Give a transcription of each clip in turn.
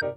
Hello?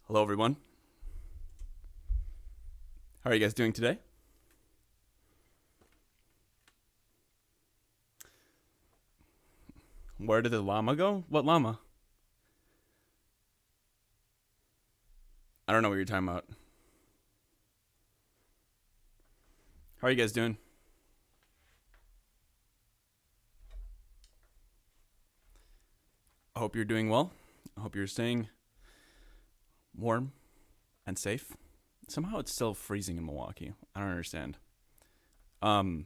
Hello, everyone. How are you guys doing today? Where did the llama go? What llama? I don't know what you're talking about. How are you guys doing? I hope you're doing well. I hope you're staying warm and safe. Somehow it's still freezing in Milwaukee. I don't understand. In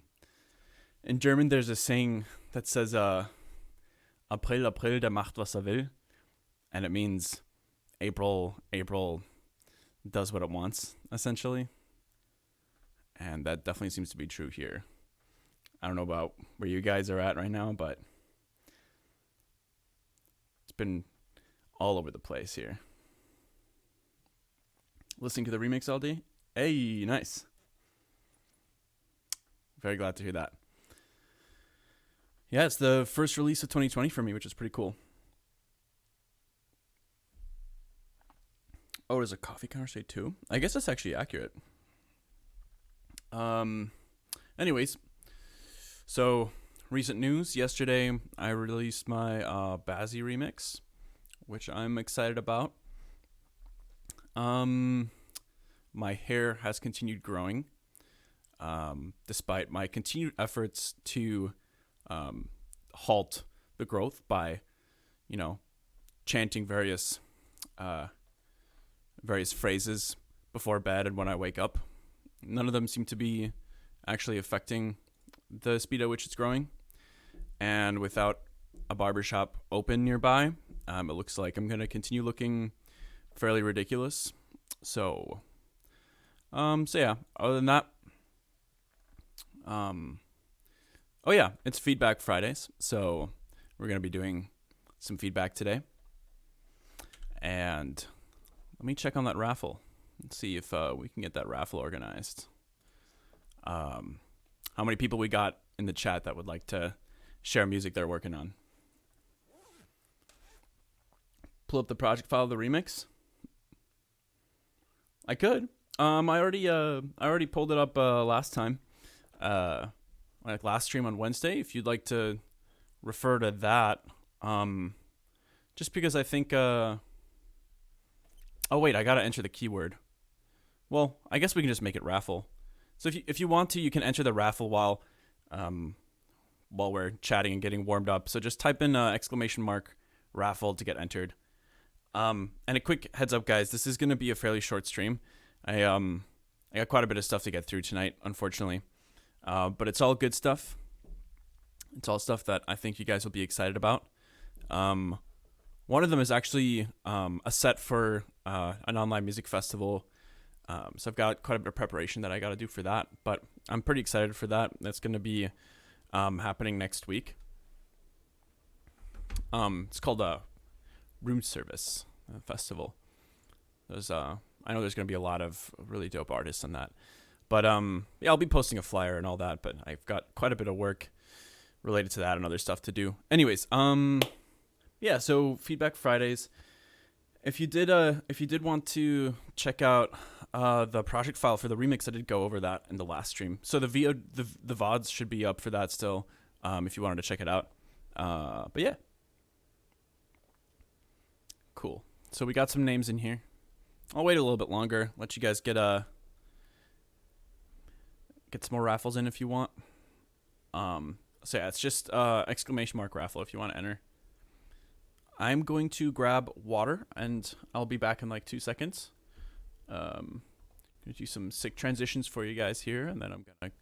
German, there's a saying that says, April, April, der macht, was will. And it means April does what it wants, essentially. And that definitely seems to be true here. I don't know about where you guys are at right now, but it's been all over the place here. Listening to the remix all day? Hey, nice. Very glad to hear that. Yeah, it's the first release of 2020 for me, which is pretty cool. Oh, does a coffee counter say 2? I guess that's actually accurate. Anyways, so recent news. Yesterday, I released my Bazzy remix, which I'm excited about. My hair has continued growing, despite my continued efforts to halt the growth by, chanting various phrases before bed and when I wake up. None of them seem to be actually affecting the speed at which it's growing. And without a barbershop open nearby, it looks like I'm going to continue looking fairly ridiculous. So yeah, other than that, oh yeah, it's Feedback Fridays. So we're going to be doing some feedback today. And let me check on that raffle and see if we can get that raffle organized. How many people we got in the chat that would like to share music they're working on? Pull up the project file of the remix. I could. I already pulled it up last time. Like last stream on Wednesday. If you'd like to refer to that, just because I think. Oh wait, I gotta enter the keyword. Well, I guess we can just make it raffle. So if you want to, you can enter the raffle while we're chatting and getting warmed up. So just type in ! raffle to get entered. And a quick heads up, guys, this is gonna be a fairly short stream. I got quite a bit of stuff to get through tonight, unfortunately. But it's all good stuff. It's all stuff that I think you guys will be excited about. One of them is actually a set for an online music festival. So I've got quite a bit of preparation that I got to do for that. But I'm pretty excited for that. That's going to be happening next week. It's called a Room Service Festival. I know there's going to be a lot of really dope artists on that. But yeah, I'll be posting a flyer and all that. But I've got quite a bit of work related to that and other stuff to do. Anyways, yeah, so Feedback Fridays. If you did want to check out the project file for the remix, I did go over that in the last stream. So the VODs should be up for that still, if you wanted to check it out. But yeah, cool. So we got some names in here. I'll wait a little bit longer, let you guys get some more raffles in if you want. So yeah, it's just ! raffle if you want to enter. I'm going to grab water, and I'll be back in like 2 seconds. Gonna do some sick transitions for you guys here, and then I'm gonna.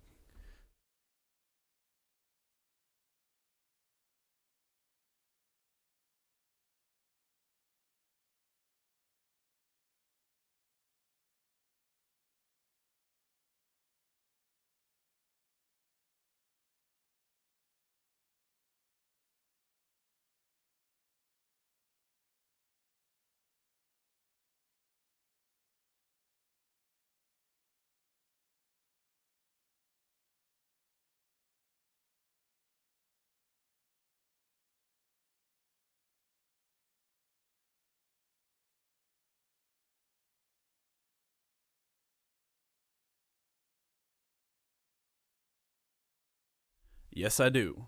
Yes, I do.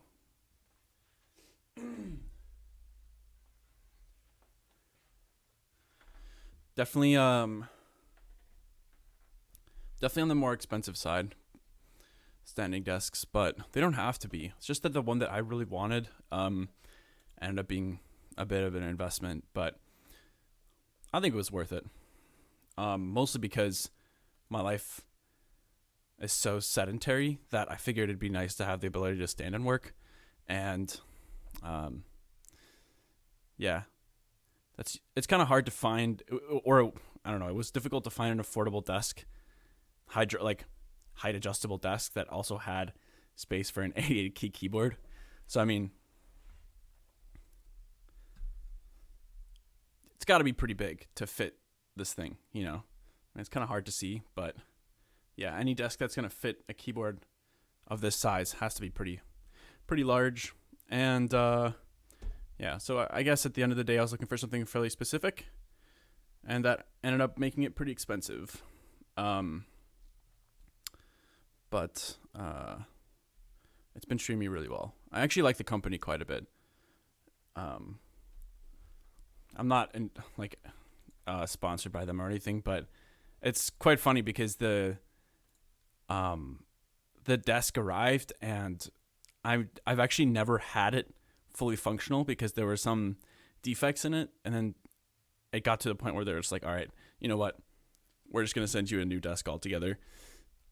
Definitely, definitely on the more expensive side, standing desks, but they don't have to be. It's just that the one that I really wanted, ended up being a bit of an investment, but I think it was worth it. Mostly because my life is so sedentary that I figured it'd be nice to have the ability to stand and work. And yeah, it's kind of hard to find, or I don't know, it was difficult to find an affordable desk, height adjustable desk that also had space for an 88 key keyboard. So I mean, it's got to be pretty big to fit this thing, you know. And it's kind of hard to see, but yeah, any desk that's gonna fit a keyboard of this size has to be pretty large. And yeah, so I guess at the end of the day, I was looking for something fairly specific, and that ended up making it pretty expensive. But it's been treating me really well. I actually like the company quite a bit. I'm not sponsored by them or anything, but it's quite funny because the desk arrived and I've actually never had it fully functional because there were some defects in it, and then it got to the point where they're just like, all right, you know what, we're just gonna send you a new desk altogether.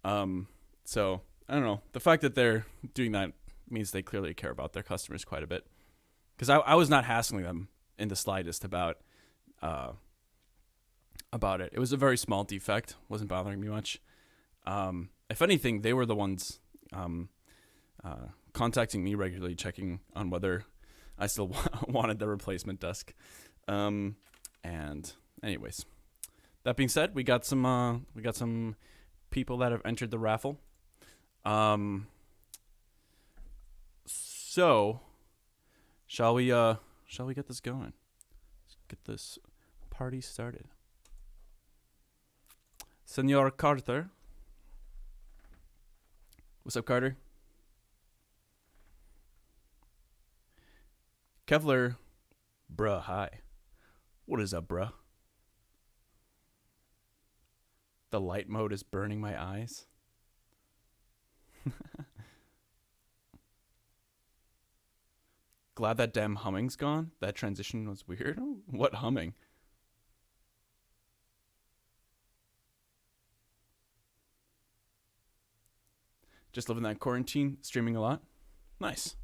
So I don't know, the fact that they're doing that means they clearly care about their customers quite a bit, because I was not hassling them in the slightest about it. It was a very small defect, wasn't bothering me much. If anything, they were the ones contacting me regularly, checking on whether I still wanted the replacement desk. And anyways, that being said, we got some people that have entered the raffle. So shall we get this going? Let's get this party started. Senor Carter. What's up, Carter? Kevlar. Bruh, hi. What is up, bruh? The light mode is burning my eyes. Glad that damn humming's gone. That transition was weird. What humming? Just living that quarantine, streaming a lot. Nice.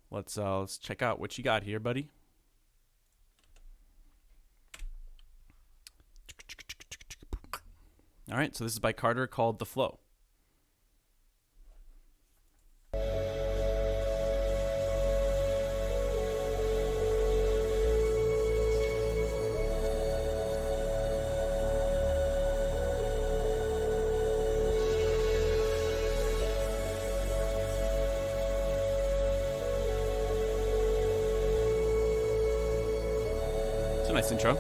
Let's check out what you got here, buddy. All right, so this is by Carter, called The Flow. It's a nice intro.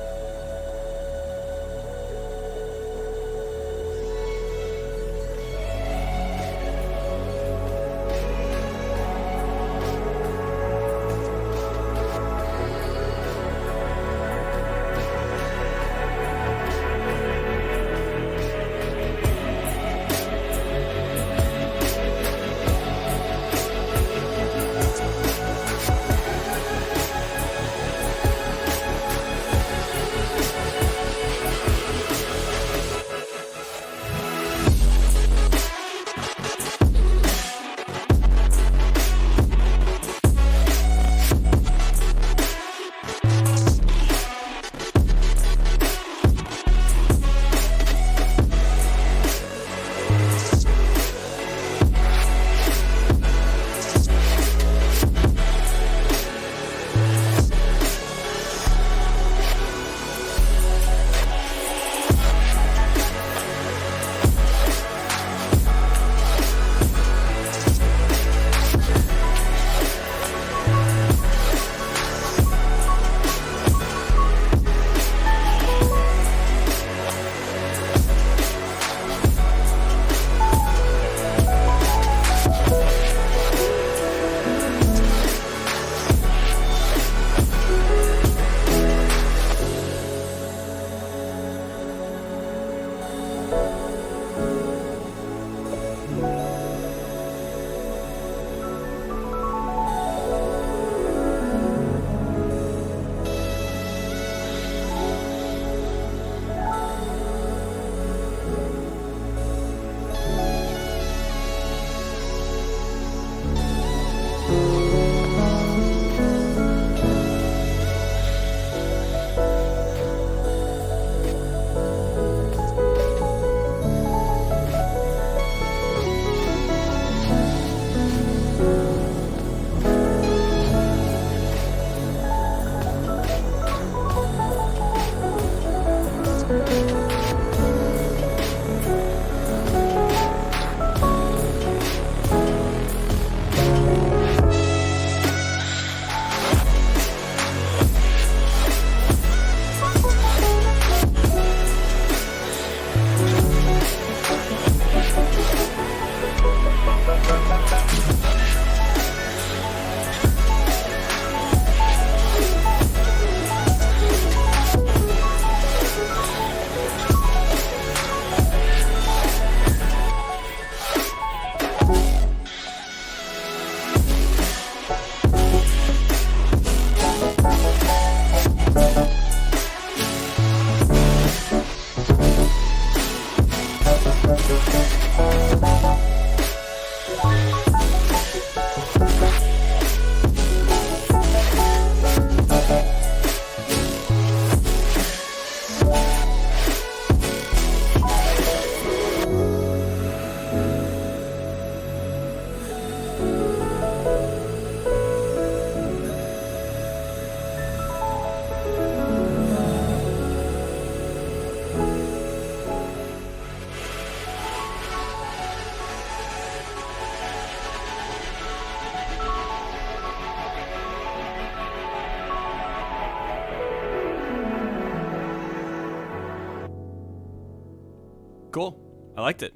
Cool. I liked it.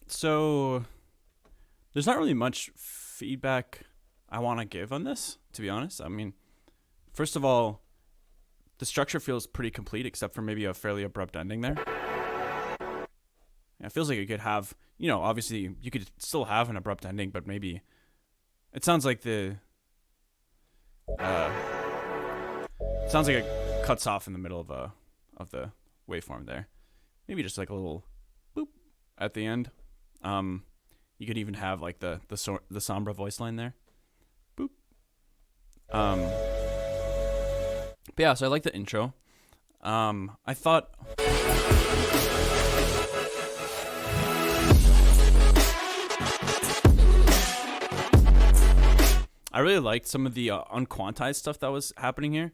So there's not really much feedback I want to give on this, to be honest. I mean, first of all, the structure feels pretty complete, except for maybe a fairly abrupt ending there. It feels like you could have, obviously you could still have an abrupt ending, but maybe it sounds like it cuts off in the middle of the waveform there. Maybe just like a little boop at the end. You could even have like the Sombra voice line there. Boop. But yeah, so I like the intro. I thought I really liked some of the unquantized stuff that was happening here.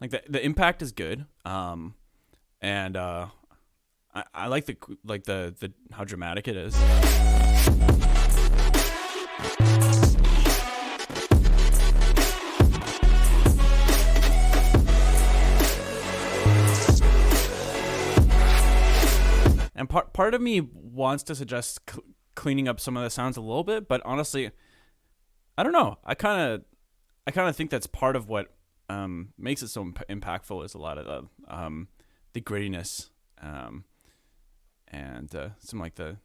Like the impact is good. And I like the how dramatic it is. And part of me wants to suggest cleaning up some of the sounds a little bit, but honestly, I don't know. I kind of think that's part of what makes it so impactful is a lot of the grittiness and some like the.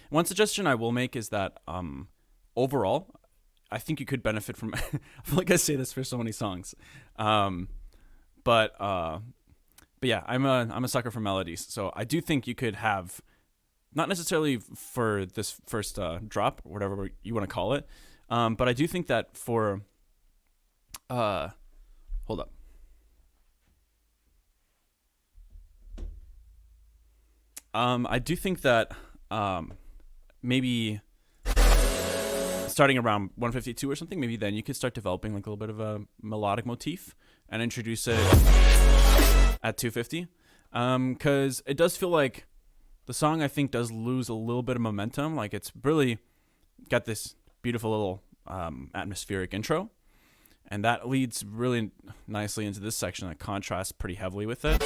One suggestion I will make is that overall, I think you could benefit from. I feel like I say this for so many songs, but yeah, I'm a sucker for melodies, so I do think you could have, not necessarily for this first drop, or whatever you want to call it, but I do think that for, hold up. I do think that maybe starting around 152 or something, maybe then you could start developing like a little bit of a melodic motif and introduce it at 250. Because it does feel like the song, I think, does lose a little bit of momentum. Like it's really got this beautiful little atmospheric intro. And that leads really nicely into this section that contrasts pretty heavily with it.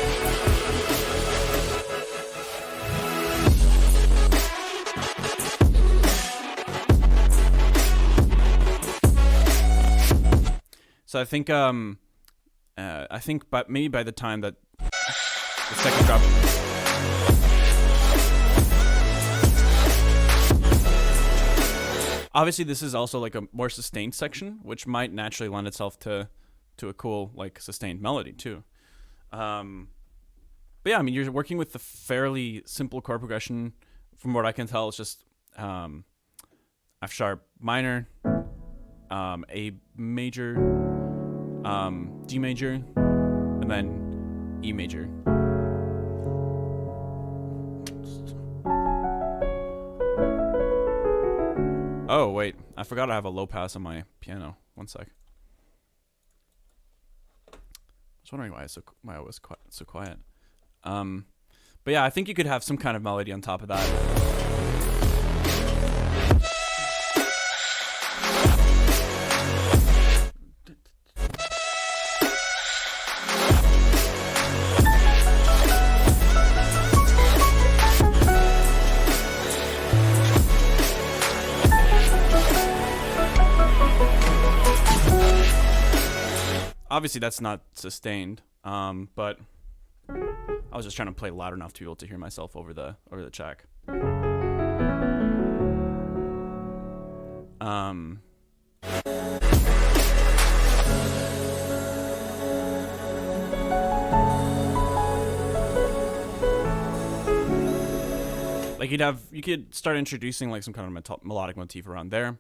So I think but maybe by the time that the second drop, obviously this is also like a more sustained section, which might naturally lend itself to a cool like sustained melody too. But yeah, I mean you're working with the fairly simple chord progression. From what I can tell, it's just F sharp minor, A major, D major, and then E major. Oh wait, I forgot I have a low pass on my piano. One sec. I was wondering why I was so quiet. But yeah, I think you could have some kind of melody on top of that. Obviously, that's not sustained, but I was just trying to play loud enough to be able to hear myself over the track. Like you could start introducing like some kind of melodic motif around there. And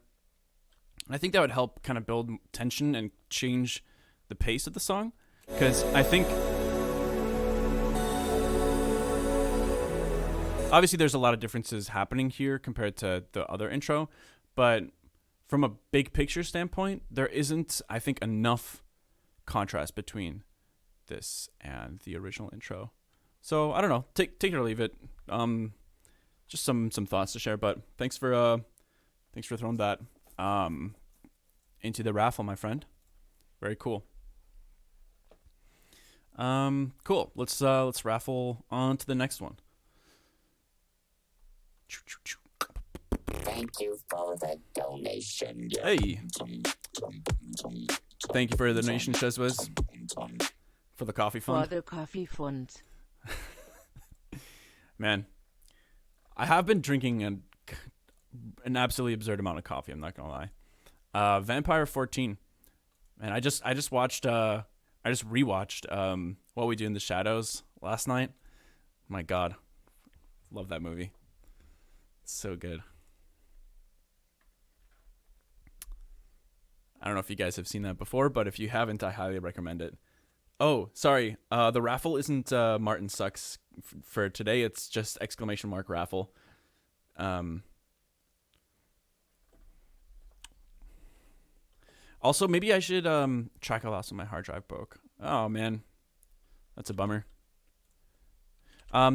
I think that would help kind of build tension and change the pace of the song, because I think obviously there's a lot of differences happening here compared to the other intro, but from a big picture standpoint, there isn't, I think, enough contrast between this and the original intro. So I don't know, take it or leave it. just some thoughts to share. But thanks for throwing that into the raffle, my friend. Very cool. Cool. Let's raffle on to the next one. Thank you for the donation. Hey. Thank you for the donation, Shezwiz. For the coffee fund. For the coffee fund. Man, I have been drinking an absolutely absurd amount of coffee. I'm not gonna lie. Vampire 14, and I just rewatched What We Do in the Shadows last night. My God, love that movie. It's so good. I don't know if you guys have seen that before, but if you haven't, I highly recommend it. Oh, sorry. The raffle isn't Martin Sucks for today. It's just ! Raffle. Also, maybe I should track a loss on my hard drive broke. Oh, man. That's a bummer.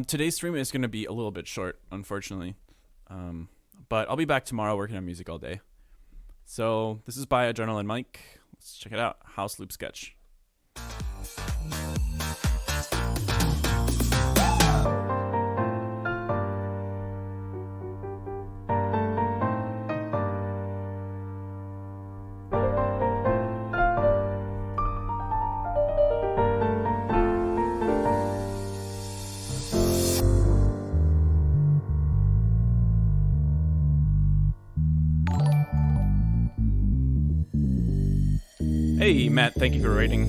Today's stream is going to be a little bit short, unfortunately. But I'll be back tomorrow working on music all day. So this is by Adrenaline Mike. Let's check it out. House Loop Sketch. Hey, Matt, thank you for rating.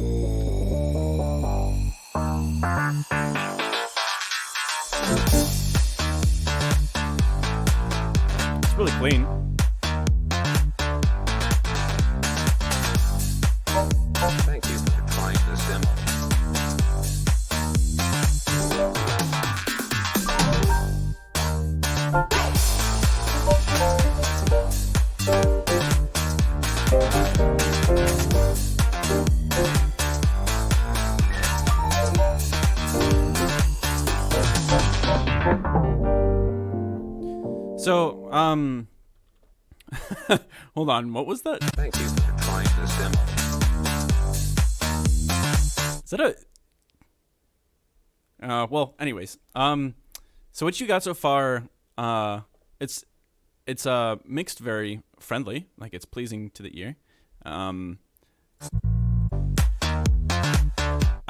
It's really clean. Thank you for trying this demo. So, hold on, what was that? Thank you for trying this demo. Is that a... well, anyways, so what you got so far, it's mixed very friendly, like it's pleasing to the ear. I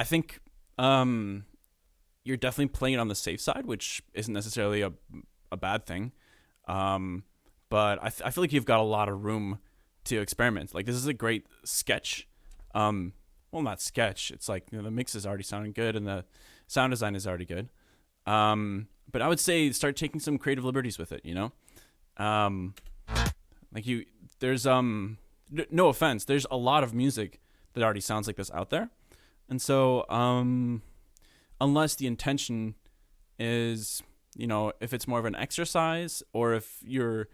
think, you're definitely playing it on the safe side, which isn't necessarily a bad thing. But I feel like you've got a lot of room to experiment. Like, this is a great sketch. Well, not sketch. It's like, the mix is already sounding good and the sound design is already good. But I would say start taking some creative liberties with it, there's, no offense, there's a lot of music that already sounds like this out there. And so, unless the intention is, if it's more of an exercise or if you're,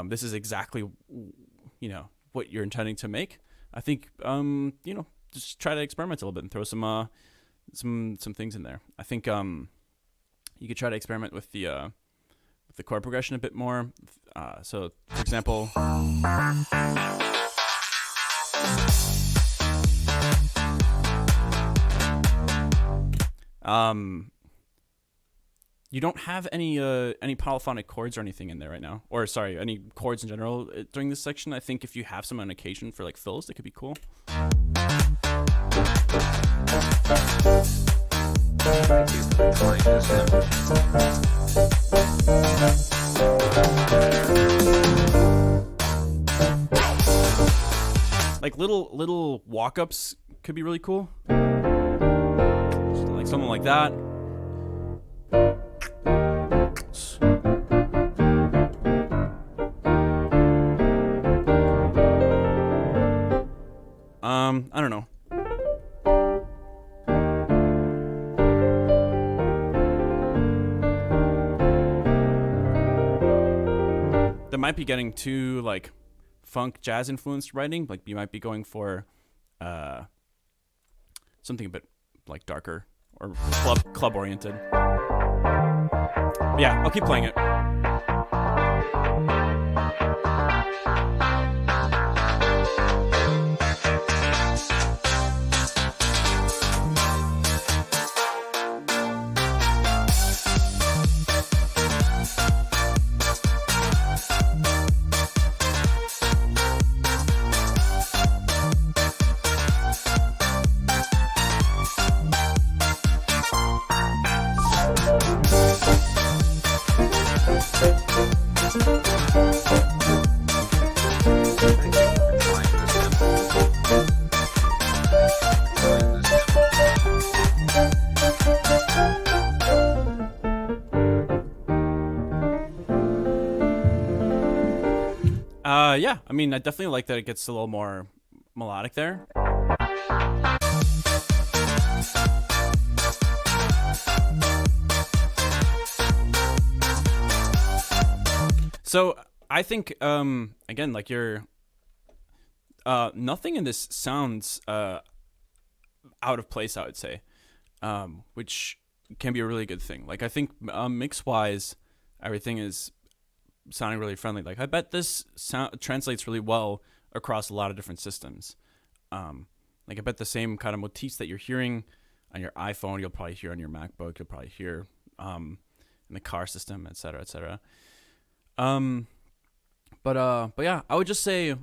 this is exactly, what you're intending to make, I think, just try to experiment a little bit and throw some things in there. I think, you could try to experiment with the chord progression a bit more. So, for example, you don't have any polyphonic chords or anything in there right now, or sorry, any chords in general during this section. I think if you have some on occasion for like fills, that could be cool. Thank you for trying this demo. Like little walk-ups could be really cool. Like something like that. I don't know. That might be getting too like funk jazz influenced writing. Like you might be going for something a bit like darker or club oriented. But Yeah, I'll keep playing it. Yeah, I mean, I definitely like that it gets a little more melodic there. So I think, again, like nothing in this sounds out of place, I would say, which can be a really good thing. Like I think mix-wise, everything is sounding really friendly. Like I bet this sound translates really well across a lot of different systems. Like I bet the same kind of motifs that you're hearing on your iPhone, you'll probably hear on your MacBook. You'll probably hear in the car system, et cetera, et cetera. But yeah, I would just say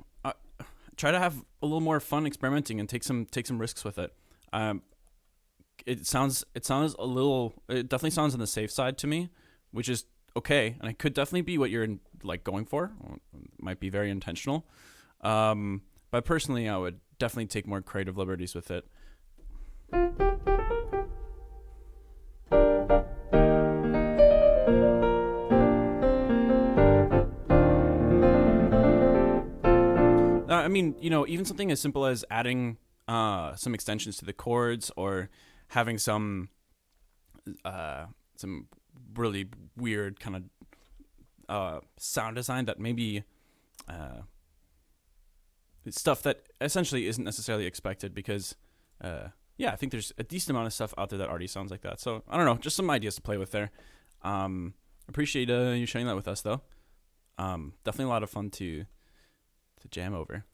try to have a little more fun experimenting and take some risks with it. It definitely sounds on the safe side to me, which is okay, and it could definitely be what you're like going for. It might be very intentional. But personally, I would definitely take more creative liberties with it. I mean, even something as simple as adding some extensions to the chords, or having some really weird kind of sound design that maybe it's stuff that essentially isn't necessarily expected, because I think there's a decent amount of stuff out there that already sounds like that. So I don't know, just some ideas to play with there. Appreciate you sharing that with us, though. Definitely a lot of fun to jam over,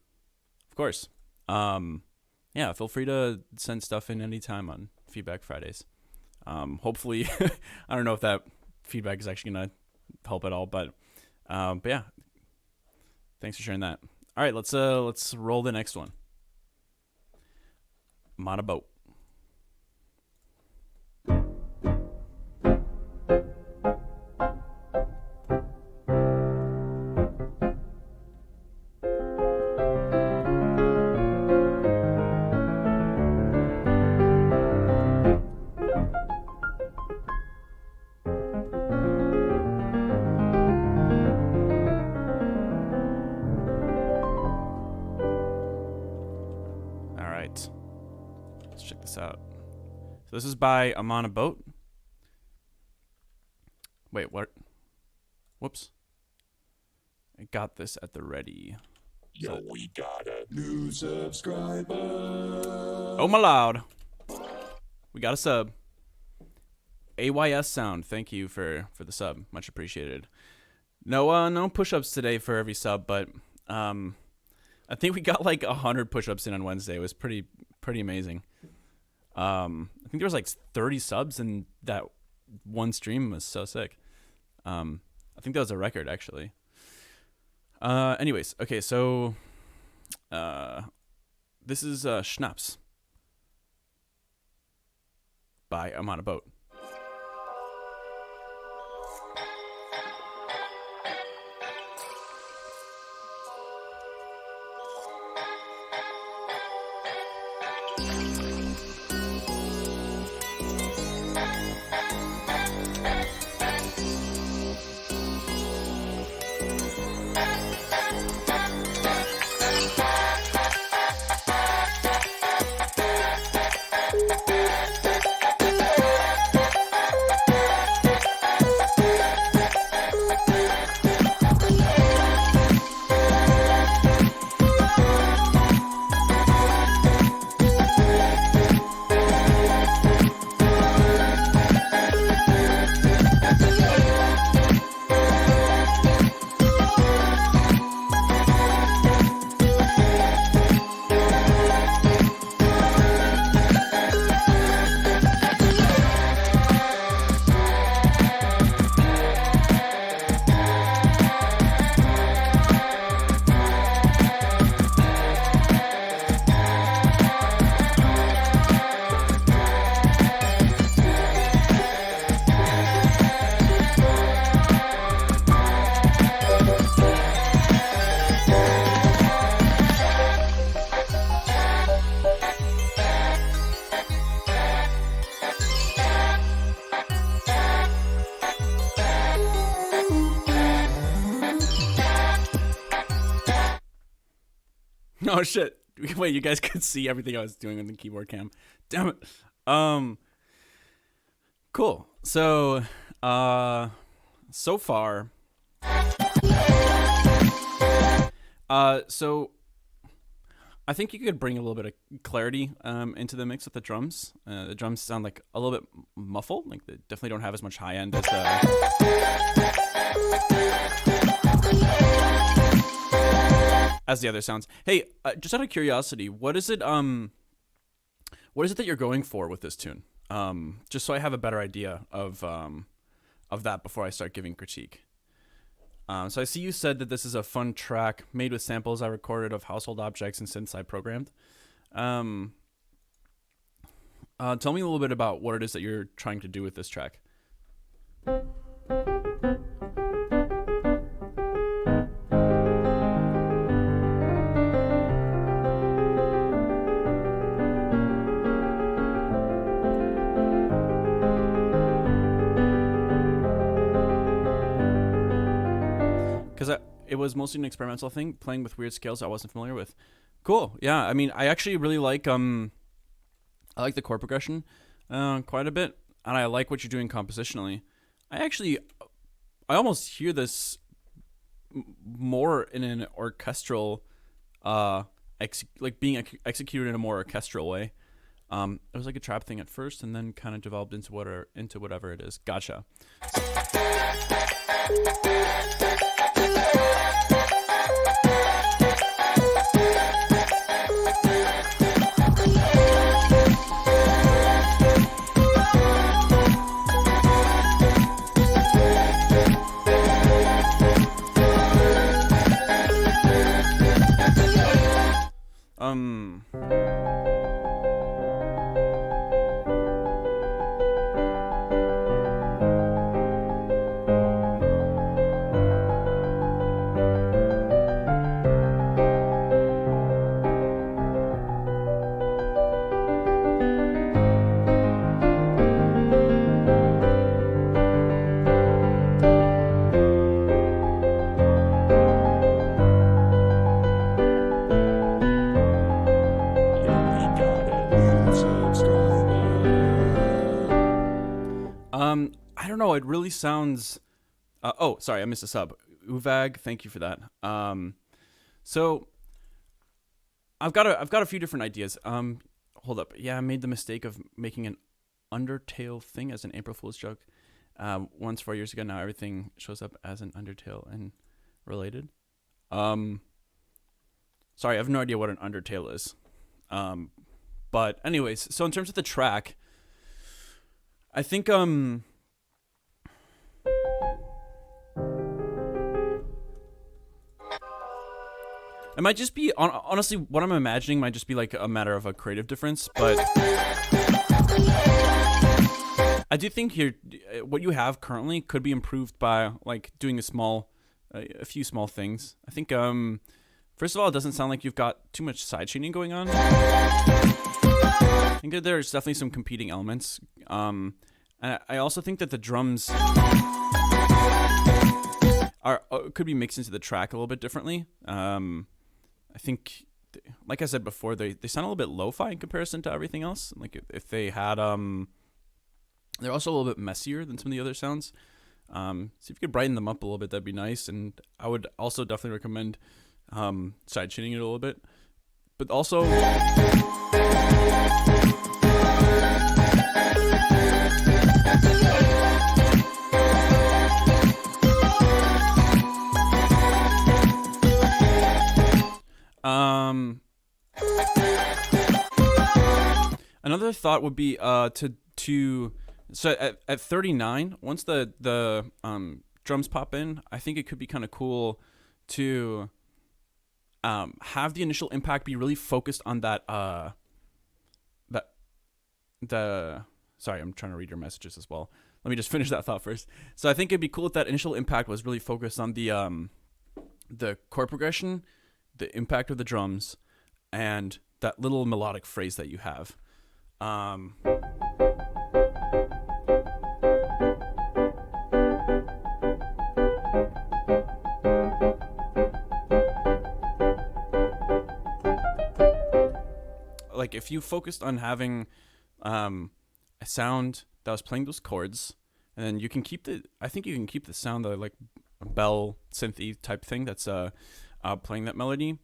of course. Yeah, feel free to send stuff in anytime on Feedback Fridays. Hopefully, I don't know if that feedback is actually gonna help at all, but yeah, thanks for sharing that. All right, let's roll the next one. I'm on a boat. Out. So this is by I'm on a boat. Wait, what? Whoops. I got this at the ready. Yo, we got a new subscriber. Oh my lord. We got a sub. AYS Sound, thank you for the sub. Much appreciated. No push-ups today for every sub, but I think we got like 100 push-ups in on Wednesday. It was pretty amazing. I think there was like 30 subs in that one stream. It was so sick. I think that was a record, actually. Anyways, okay, so this is Schnapps by I'm on a boat. Oh shit! Wait, you guys could see everything I was doing on the keyboard cam. Damn it. Cool. So, so far, so I think you could bring a little bit of clarity into the mix with the drums. The drums sound like a little bit muffled. Like they definitely don't have as much high end as the other sounds. Hey, just out of curiosity, what is it that you're going for with this tune? Just so I have a better idea of that before I start giving critique. So I see you said that this is a fun track made with samples I recorded of household objects and synths I programmed. Tell me a little bit about what it is that you're trying to do with this track. Because it was mostly an experimental thing, playing with weird scales I wasn't familiar with. Cool. Yeah, I mean, I actually really like I like the chord progression quite a bit, and I like what you're doing compositionally. I almost hear this more in an orchestral, like being executed in a more orchestral way. It was like a trap thing at first, and then kind of developed into whatever it is. Gotcha. I don't know. It really sounds. Oh, sorry, I missed a sub. Uvag, thank you for that. So I've got a few different ideas. Hold up. Yeah, I made the mistake of making an Undertale thing as an April Fool's joke. Once 4 years ago. Now everything shows up as an Undertale and related. Sorry, I have no idea what an Undertale is. But anyways, so in terms of the track, I think it might just be honestly what I'm imagining might just be like a matter of a creative difference, but I do think what you have currently could be improved by like doing a few small things. I think first of all, it doesn't sound like you've got too much sidechaining going on. I think that there's definitely some competing elements. And I also think that the drums could be mixed into the track a little bit differently. I think, like I said before, they sound a little bit lo-fi in comparison to everything else. Like if they had, they're also a little bit messier than some of the other sounds. So if you could brighten them up a little bit, that'd be nice. And I would also definitely recommend sidechaining it a little bit, but also. Another thought would be so at 39, once the drums pop in, I think it could be kind of cool to have the initial impact be really focused on sorry, I'm trying to read your messages as well. Let me just finish that thought first. So I think it'd be cool if that initial impact was really focused on the chord progression, the impact of the drums, and that little melodic phrase that you have. like if you focused on having a sound that was playing those chords, and then you can keep I think you can keep the sound, the like bell synthy type thing that's playing that melody.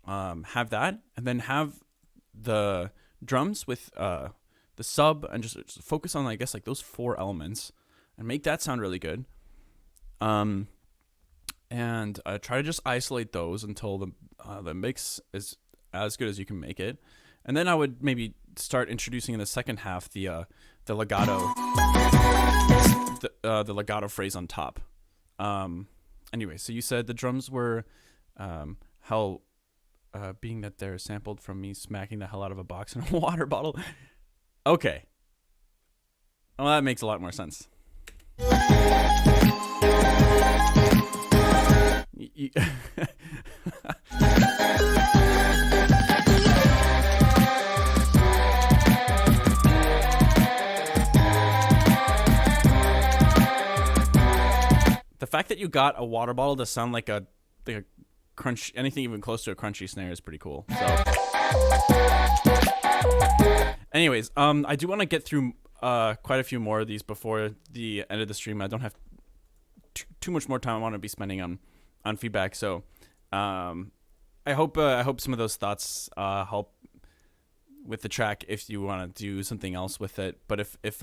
Have that, and then have the drums with the sub, and just focus on, I guess, like those 4 elements, and make that sound really good. And try to just isolate those until the mix is as good as you can make it. And then I would maybe start introducing in the second half the legato, the legato phrase on top. Anyway, so you said the drums were how being that they're sampled from me smacking the hell out of a box and a water bottle. Okay. Well, that makes a lot more sense. The fact that you got a water bottle to sound like a crunch, anything even close to a crunchy snare is pretty cool. So, anyways, I do want to get through quite a few more of these before the end of the stream. I don't have too much more time I want to be spending on feedback. So, I hope some of those thoughts help with the track if you want to do something else with it. But if it's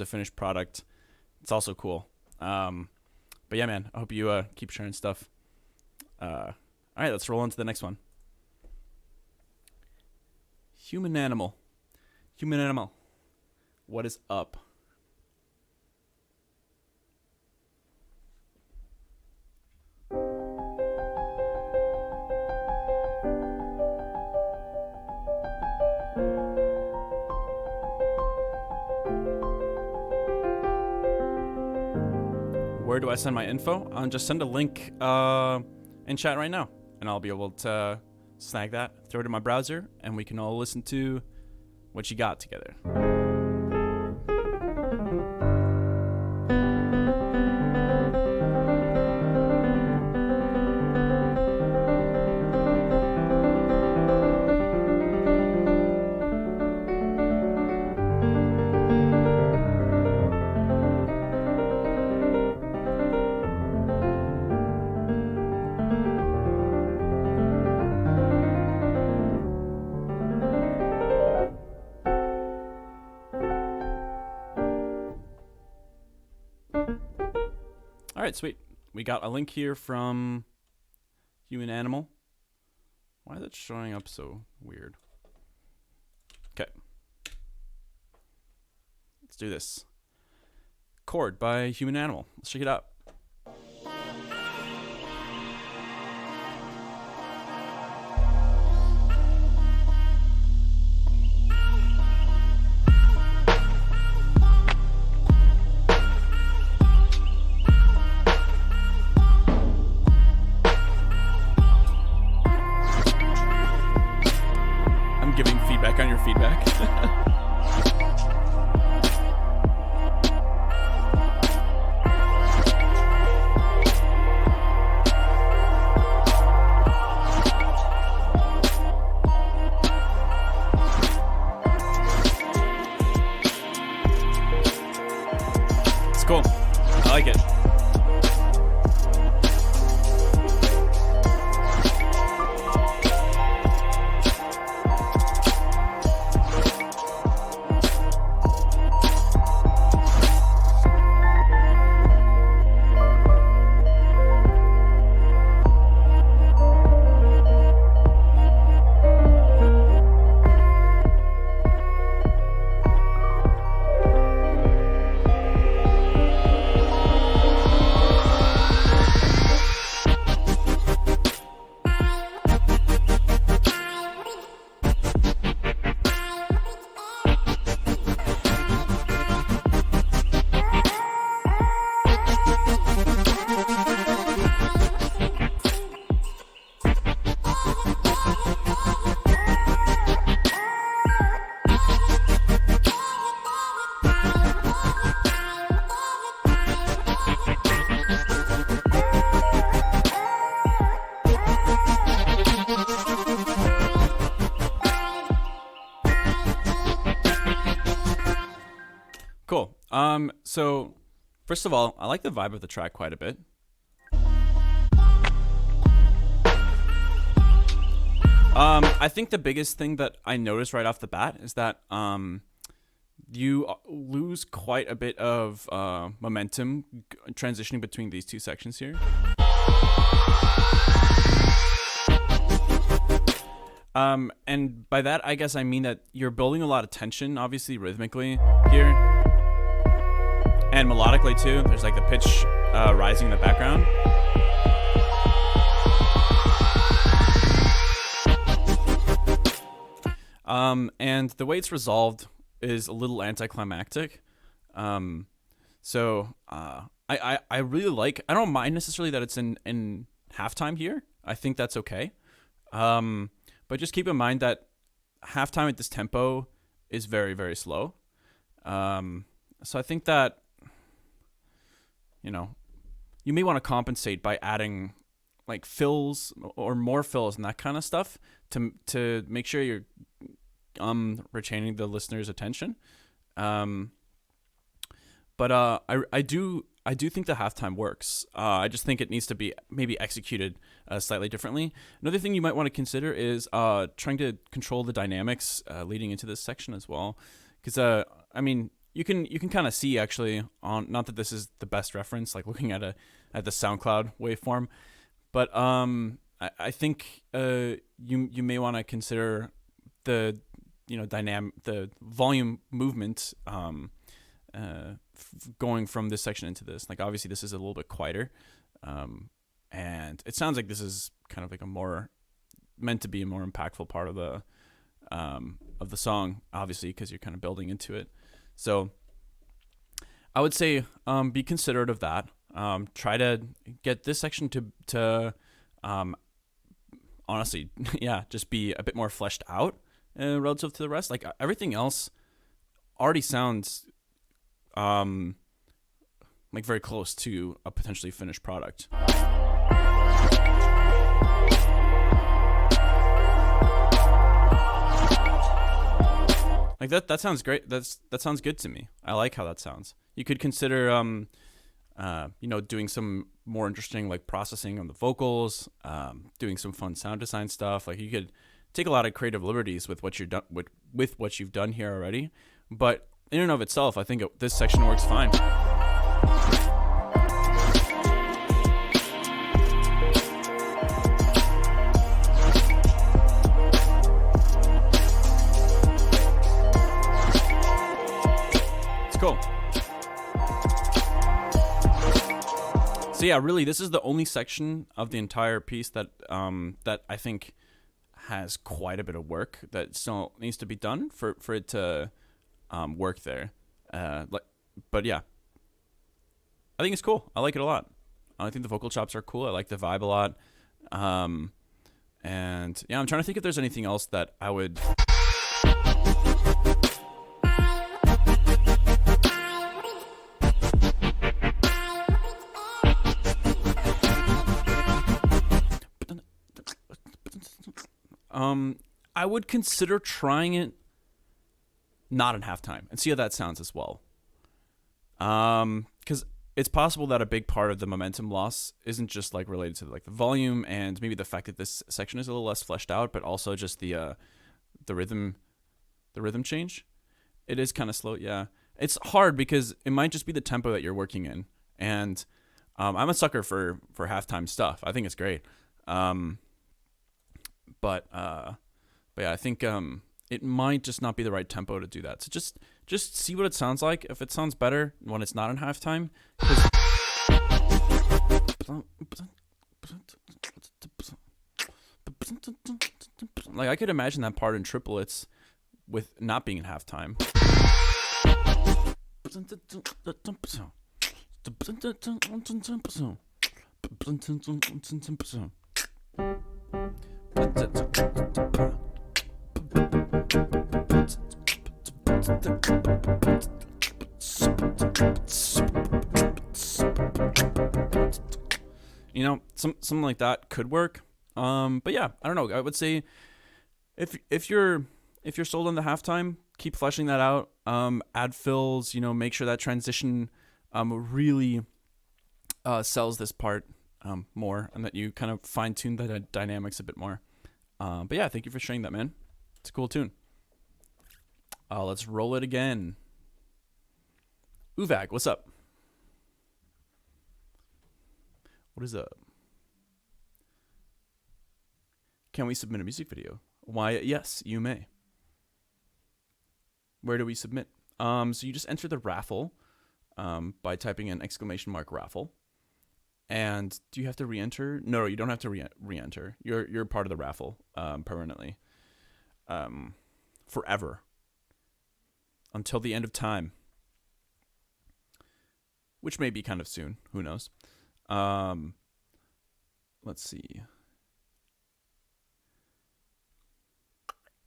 a finished product, it's also cool. But yeah, man, I hope you keep sharing stuff. All right, let's roll on to the next one. Human animal. What is up? Where do I send my info? Just send a link in chat right now, and I'll be able to snag that, throw it in my browser, and we can all listen to what you got together. All right, sweet. We got a link here from Human Animal. Why is it showing up so weird? Okay. Let's do this. Chord by Human Animal. Let's check it out. On your feedback. So first of all, I like the vibe of the track quite a bit. I think the biggest thing that I noticed right off the bat is that you lose quite a bit of momentum transitioning between these two sections here. And by that, I guess I mean that you're building a lot of tension, obviously rhythmically here, and melodically too. There's like the pitch rising in the background. And the way it's resolved is a little anticlimactic. So I really like. I don't mind necessarily that it's in halftime here. I think that's okay. But just keep in mind that halftime at this tempo is very, very slow. So I think that, you know, you may want to compensate by adding like fills or more fills and that kind of stuff to make sure you're retaining the listener's attention. But I do think the halftime works. I just think it needs to be maybe executed slightly differently. Another thing you might want to consider is trying to control the dynamics leading into this section as well, because I mean you can kind of see actually on, not that this is the best reference, like looking at the SoundCloud waveform, but I think you may want to consider the the volume movement going from this section into this. Like obviously this is a little bit quieter, and it sounds like this is kind of like a more meant to be a more impactful part of the song, obviously, because you're kind of building into it. So I would say be considerate of that. Try to get this section to honestly, yeah, just be a bit more fleshed out relative to the rest. Like everything else already sounds like very close to a potentially finished product. Like that sounds great. That sounds good to me. I like how that sounds. You could consider doing some more interesting like processing on the vocals, doing some fun sound design stuff. Like you could take a lot of creative liberties with what you're done with what you've done here already. But in and of itself, I think this section works fine. It's cool. So yeah, really, this is the only section of the entire piece that that I think has quite a bit of work that still needs to be done for it to work there. But yeah, I think it's cool. I like it a lot. I think the vocal chops are cool. I like the vibe a lot. And yeah, I'm trying to think if there's anything else that I would. I would consider trying it not in halftime and see how that sounds as well. Because it's possible that a big part of the momentum loss isn't just like related to like the volume and maybe the fact that this section is a little less fleshed out, but also just the rhythm change. It is kind of slow. Yeah, it's hard because it might just be the tempo that you're working in, and I'm a sucker for halftime stuff. I think it's great. But yeah, I think it might just not be the right tempo to do that. So just see what it sounds like. If it sounds better when it's not in halftime, like I could imagine that part in triplets with not being in halftime. You know, something like that could work. But yeah, I don't know. I would say if you're sold on the halftime, keep fleshing that out. Add fills, make sure that transition really sells this part more, and that you kind of fine tune the dynamics a bit more. But yeah, thank you for sharing that, man. It's a cool tune. Let's roll it again. Uvag, what's up? What is up? Can we submit a music video? Why, yes, you may. Where do we submit? So you just enter the raffle by typing in !raffle. And do you have to re-enter? No, you don't have to re-enter. You're part of the raffle permanently. Forever. Until the end of time. Which may be kind of soon. Who knows? Let's see.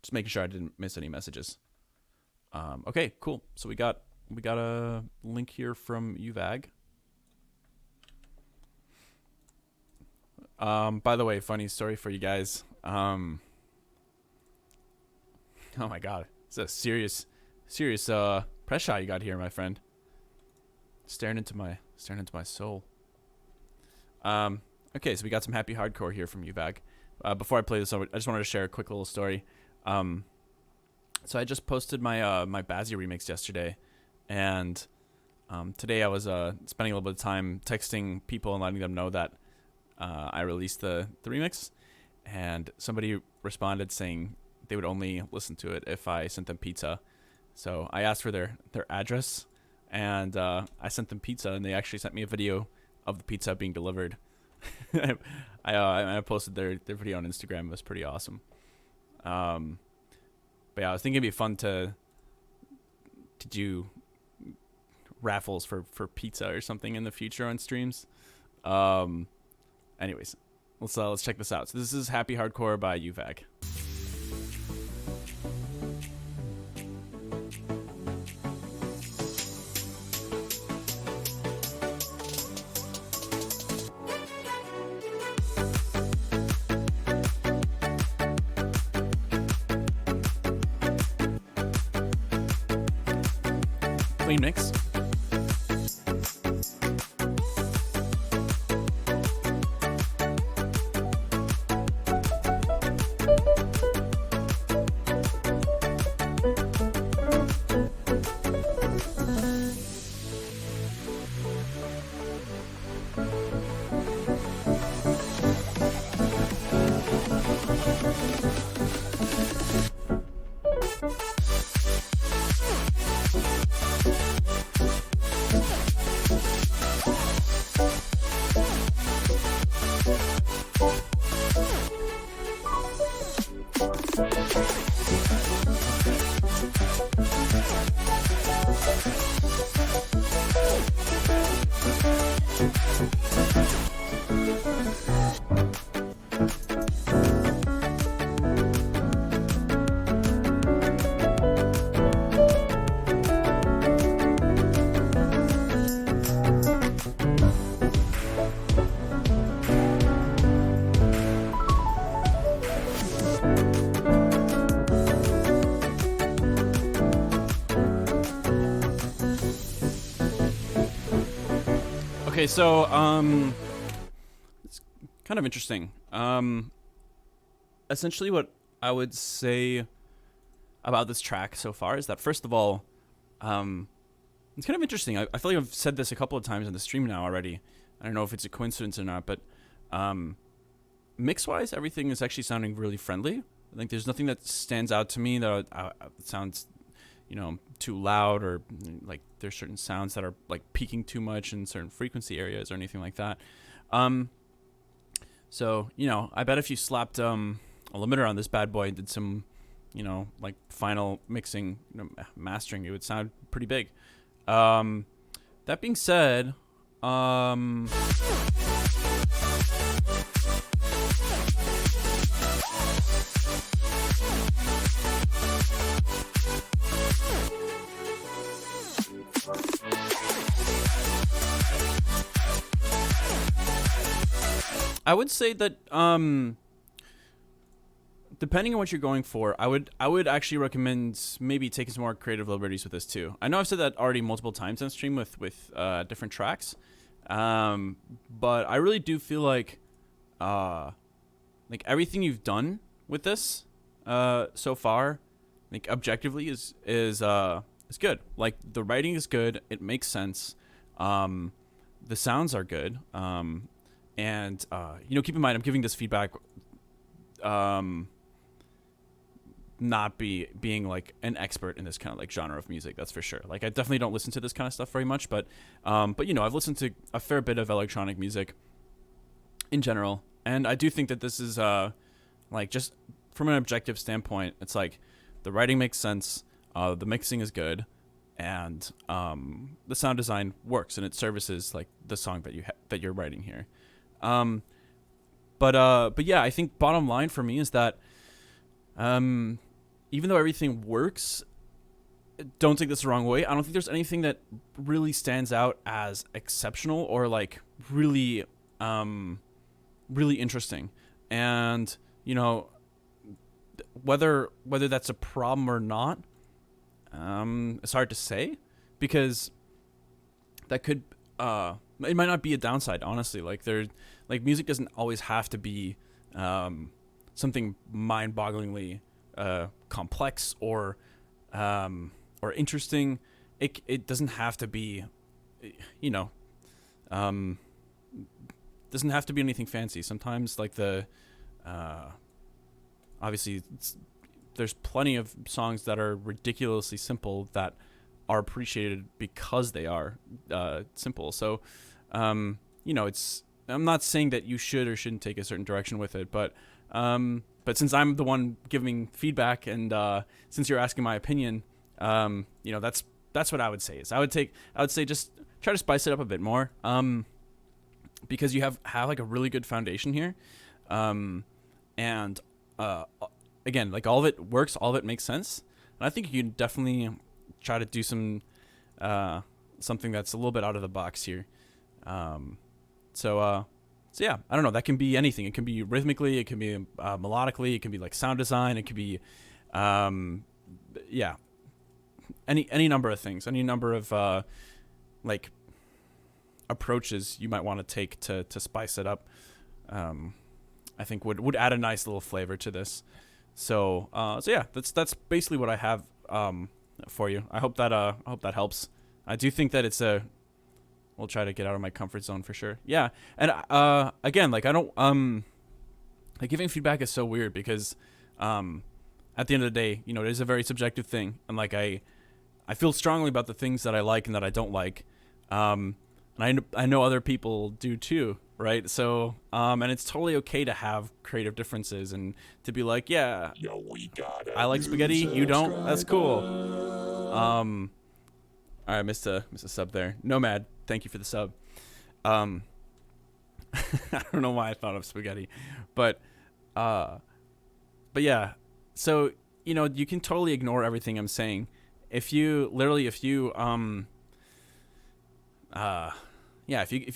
Just making sure I didn't miss any messages. Okay, cool. So we got a link here from Uvag. By the way, funny story for you guys. Oh my god, it's a serious press shot you got here, my friend. Staring into my soul. Okay, so we got some happy hardcore here from Uvag. Before I play this over, I just wanted to share a quick little story. So I just posted my my Bazzy remix yesterday, and today I was spending a little bit of time texting people and letting them know that I released the remix, and somebody responded saying they would only listen to it if I sent them pizza. So I asked for their address, and I sent them pizza, and they actually sent me a video of the pizza being delivered. I posted their video on Instagram. It was pretty awesome. But yeah, I was thinking it'd be fun to do raffles for pizza or something in the future on streams. Anyways, let's check this out. So this is Happy Hardcore by Uvag. Clean mix. Okay, so it's kind of interesting. Essentially what I would say about this track so far is that, first of all, it's kind of interesting. I feel like I've said this a couple of times in the stream now already. I don't know if it's a coincidence or not, but mix-wise, everything is actually sounding really friendly. I think there's nothing that stands out to me that sounds, too loud, or like there's certain sounds that are like peaking too much in certain frequency areas or anything like that. So, I bet if you slapped a limiter on this bad boy and did some, like final mixing, mastering, it would sound pretty big. That being said, I would say that depending on what you're going for, I would actually recommend maybe taking some more creative liberties with this too. I know I've said that already multiple times on stream with different tracks, but I really do feel like everything you've done with this so far, like objectively is good. Like the writing is good, it makes sense, the sounds are good, and keep in mind I'm giving this feedback not being like an expert in this kind of like genre of music, that's for sure. Like I definitely don't listen to this kind of stuff very much, but I've listened to a fair bit of electronic music in general, and I do think that this is like just from an objective standpoint, it's like the writing makes sense, the mixing is good, and the sound design works and it services like the song that you're writing here. But yeah, I think bottom line for me is that even though everything works, don't take this the wrong way, I don't think there's anything that really stands out as exceptional or like really really interesting. And whether that's a problem or not, it's hard to say, because that could it might not be a downside, honestly. Like music doesn't always have to be something mind-bogglingly complex or interesting. It doesn't have to be, doesn't have to be anything fancy. Sometimes like obviously there's plenty of songs that are ridiculously simple that are appreciated because they are simple. So it's, I'm not saying that you should or shouldn't take a certain direction with it, but since I'm the one giving feedback, and since you're asking my opinion, that's what I would say. I would say just try to spice it up a bit more, because you have like a really good foundation here, and again, like all of it works, all of it makes sense, and I think you can definitely try to do some something that's a little bit out of the box here. So yeah, I don't know. That can be anything. It can be rhythmically. It can be melodically. It can be like sound design. It could be, yeah, any number of things. Any number of like approaches you might want to take to spice it up. I think would add a nice little flavor to this. So yeah, that's basically what I have for you. I hope that helps. I do think that it's we'll try to get out of my comfort zone for sure. Yeah. And again, like I don't like giving feedback is so weird because at the end of the day, it is a very subjective thing, and like I feel strongly about the things that I like and that I don't like. And I know other people do too, right? So and it's totally okay to have creative differences and to be like, yeah, Yo, we got it. I like spaghetti, you don't. That's cool. All right, missed a sub there. Nomad, thank you for the sub. I don't know why I thought of spaghetti, but yeah. So you can totally ignore everything I'm saying. If you if you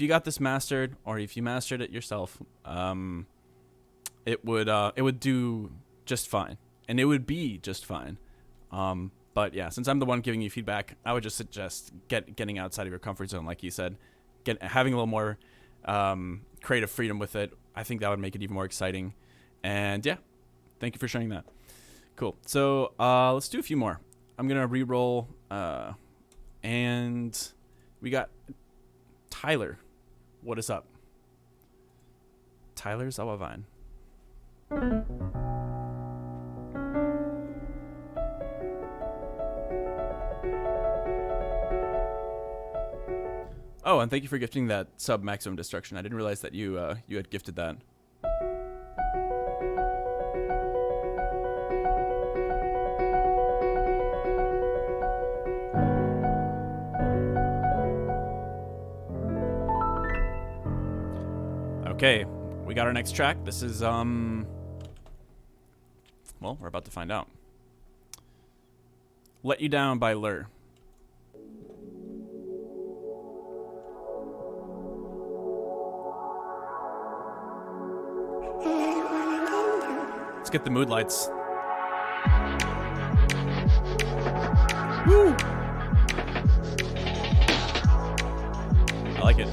got this mastered, or if you mastered it yourself, it would do just fine, and it would be just fine. But yeah, since I'm the one giving you feedback, I would just suggest getting outside of your comfort zone, like you said, having a little more creative freedom with it. I think that would make it even more exciting. And yeah, thank you for sharing that. Cool. So let's do a few more. I'm gonna re-roll, and we got Tyler. What is up? Tyler Zawavine. Oh, and thank you for gifting that sub Maximum Destruction. I didn't realize that you had gifted that. Okay, we got our next track. This is well, we're about to find out. Let You Down by Lur. get the mood lights. Woo! I like it.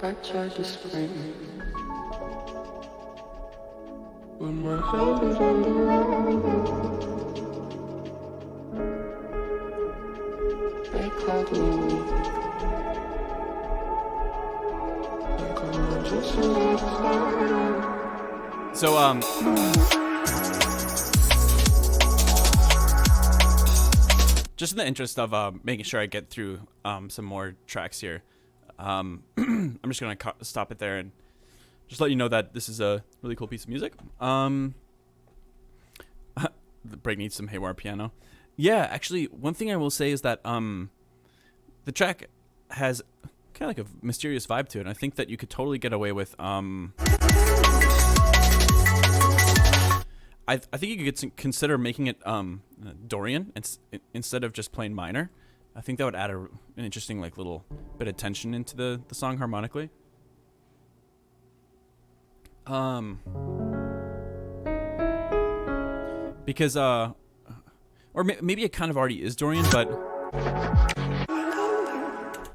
I tried to scream when my head was on the ground. They called me weak, like I'm just a little clown. So just in the interest of making sure I get through some more tracks here, I'm just gonna stop it there and just let you know that this is a really cool piece of music. The break needs some Haywyre piano. Yeah, actually, one thing I will say is that the track has kind of like a mysterious vibe to it. And I think that you could totally get away with I think you could consider making it Dorian instead of just plain minor. I think that would add an interesting like little bit of tension into the song harmonically. Because or maybe it kind of already is Dorian, but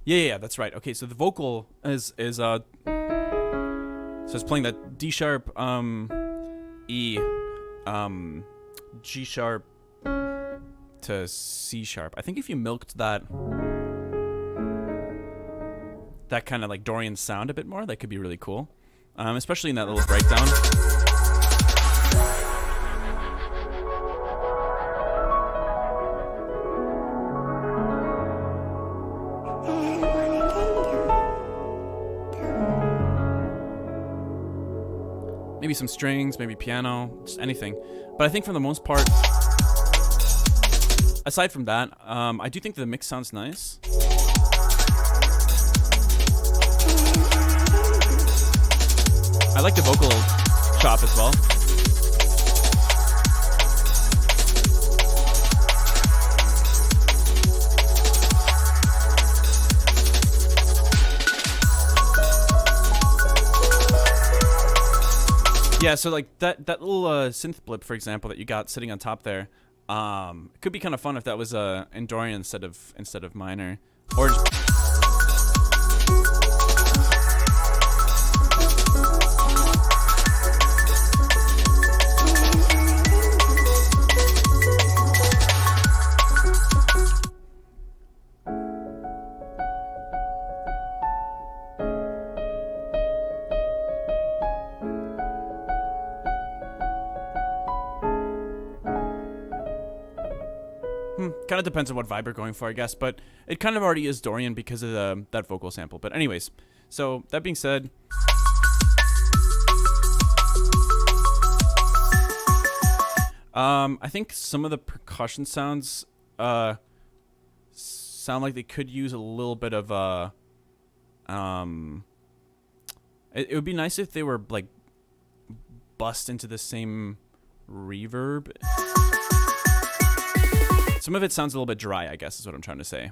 yeah, that's right. Okay, so the vocal is so it's playing that D sharp, E, G sharp to C sharp. I think if you milked that kind of like Dorian sound a bit more, that could be really cool. Especially in that little breakdown. Maybe some strings, maybe piano, just anything. But I think for the most part, aside from that, I do think the mix sounds nice. I like the vocal chop as well. Yeah, so like that little synth blip, for example, that you got sitting on top there, it could be kind of fun if that was in Dorian instead of minor, or Kind of depends on what vibe you're going for, I guess, but it kind of already is Dorian because of that vocal sample. But anyways, so that being said, I think some of the percussion sounds sound like they could use a little bit of it would be nice if they were like bust into the same reverb. Some of it sounds a little bit dry, I guess is what I'm trying to say.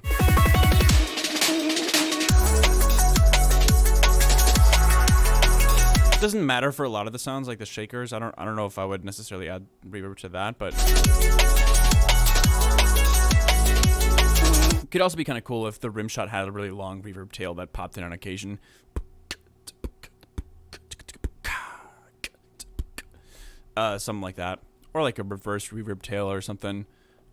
It doesn't matter for a lot of the sounds, like the shakers. I don't know if I would necessarily add reverb to that, but it could also be kind of cool if the rim shot had a really long reverb tail that popped in on occasion. Something like that, or like a reverse reverb tail or something.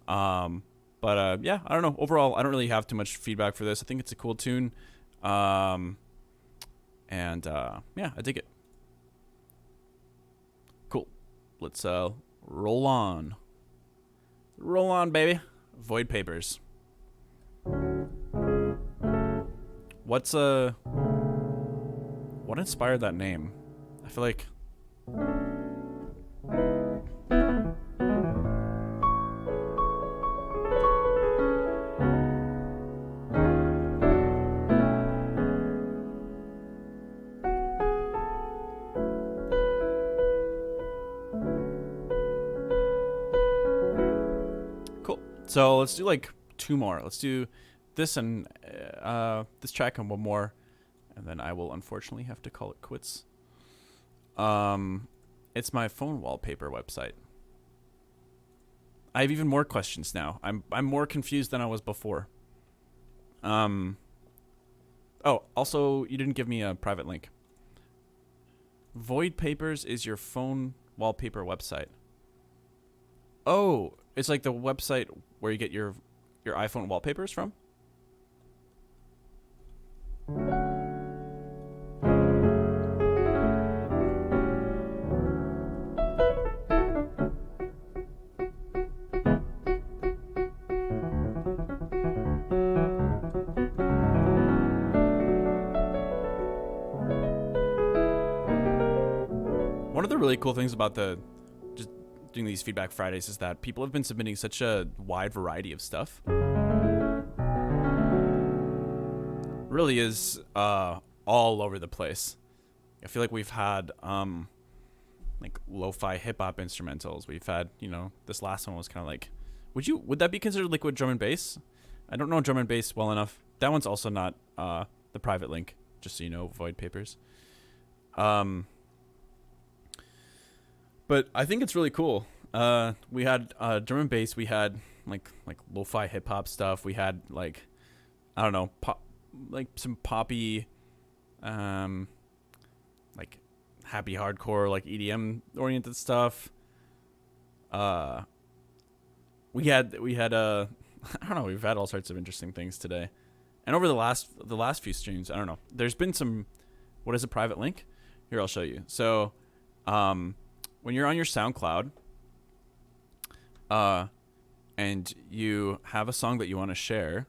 But yeah, I don't know. Overall, I don't really have too much feedback for this. I think it's a cool tune. Yeah, I dig it. Cool. Let's roll on. Roll on, baby. Void Papers. What inspired that name? I feel like so let's do like two more. Let's do this and this track and one more, and then I will unfortunately have to call it quits. It's my phone wallpaper website. I have even more questions now. I'm more confused than I was before. Oh, also, you didn't give me a private link. Void Papers is your phone wallpaper website. Oh, it's like the website where you get your iPhone wallpapers from? One of the really cool things about just doing these Feedback Fridays is that people have been submitting such a wide variety of stuff. Really is all over the place. I feel like we've had like lo-fi hip-hop instrumentals. We've had, this last one was kind of like, would that be considered liquid drum and bass? I don't know drum and bass well enough. That one's also not the private link, just so you know, Void Papers. But I think it's really cool. We had drum and bass. We had like lo-fi hip hop stuff. We had like, I don't know, like some poppy, like happy hardcore, like EDM oriented stuff. We had I don't know. We've had all sorts of interesting things today, and over the last few streams, I don't know. There's been some. What is a private link? Here, I'll show you. So, when you're on your SoundCloud, and you have a song that you want to share,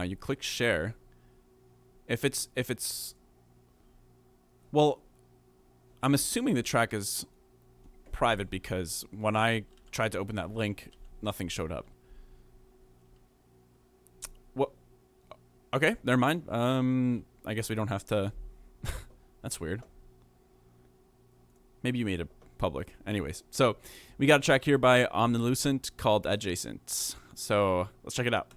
you click share. If it's, well, I'm assuming the track is private because when I tried to open that link, nothing showed up. What? Okay, never mind. I guess we don't have to. That's weird. Maybe you made it public. Anyways, so we got a track here by Omnilucent called Adjacent. So let's check it out.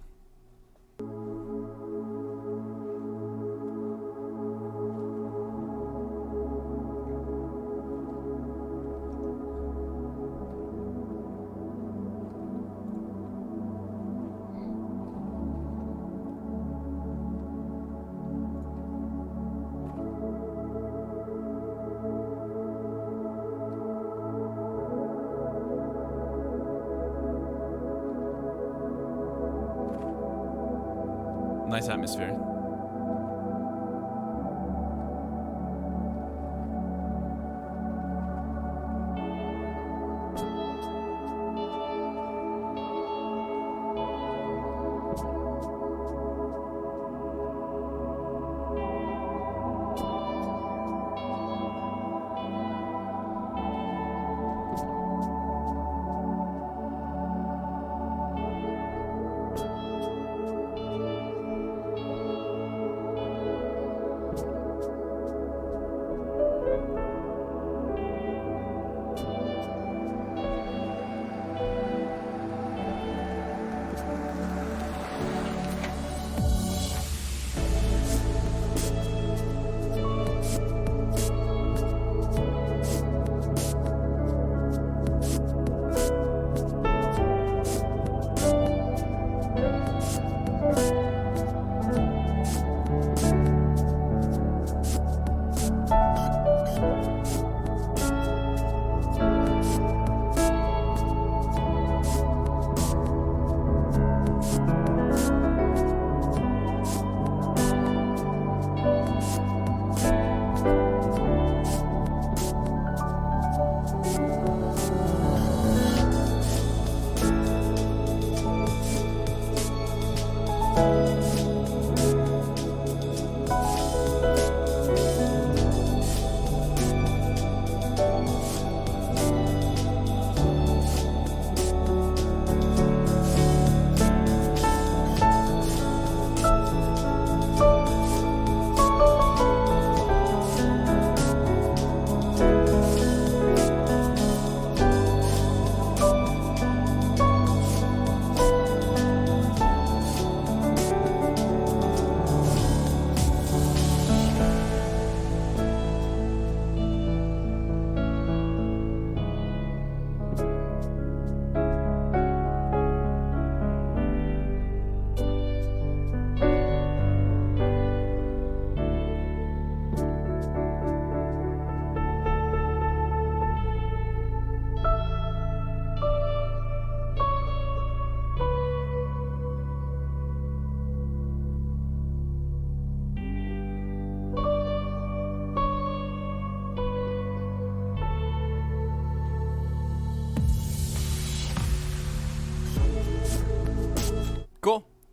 Nice atmosphere.